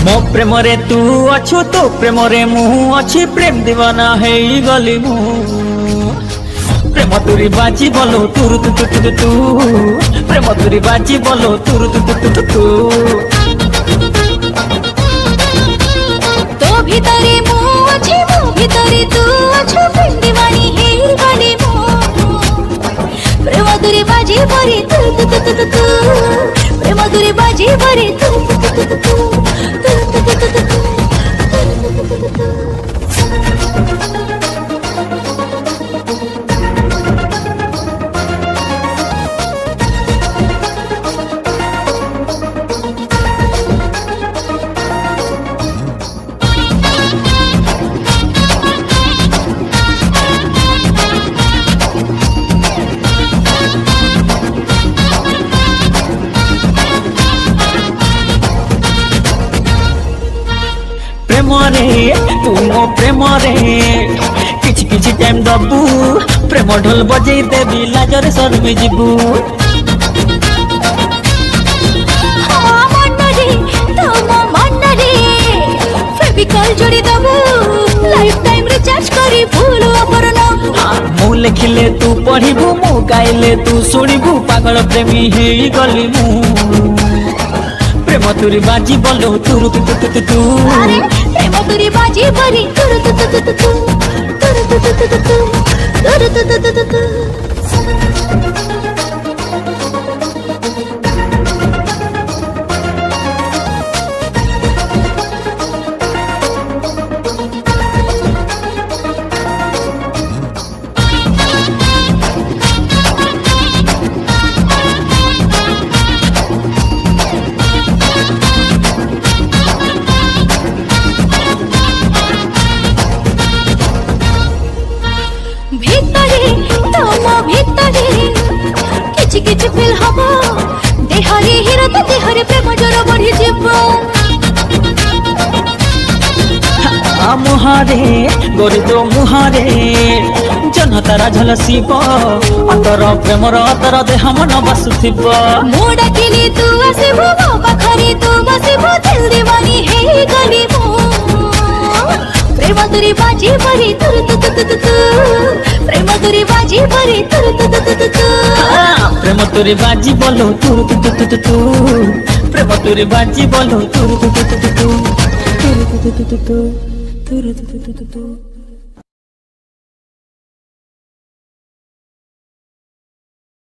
मो प्रेम रे तू अच्छु तो प्रेम रे मु अच्छी प्रेम दीवाना है गली मु प्रेम तुरी बाजी बोलो तुरु तु तु तु तु प्रेम तुरी बाजी बोलो तुरु तु तु तु तु तो भीतरे मु अच्छी मु भीतरे तू अच्छु प्रेम दीवानी है गली मु प्रेम तुरी बाजी बोरी तु तु तु तु तु प्रेम तुरी बाजी बोरी तु तु तु तु तु प्रेम रे तू मो प्रेम रे किछ किछ टाइम दबू प्रेम ढोल बजई देवी लाजरे शर्मी जीबू मु लिखिले तू पढ़िबू मु गाइले तू शुणिबू पागल प्रेमी हे गली मु प्रेम तुरी बाजी बोलो तुरु तु तु तु तु प्रेम तुरी बाजी बोरी तुरु तु तु तु तु तुरु तु तु तु तु तुरु तु तु तु तु किछि किछि फील हबो देहरे हिरो तो देहरे प्रेम जोर बढ़ी जीवो मुहारे गोरी तो मुहारे जन तारा झलसिब अंतर प्रेमर अतर देह मन बसुथिब मु डाकिली तू आसिबो मो पाखरे तू बसिबो दिल दीवानी हे गली मु प्रेम तुरी बाजी बरी तुरु तु तु तु तु प्रेम तुरी बाजी बरी तुरु तु तु तु तु प्रेम तुरी बाजी बोलो तुरु तु तु तु तु प्रेम तुरी बाजी बोलो तुरु तु तु तु तु तुरु तु तु तु तु तुरु तु तु तु तु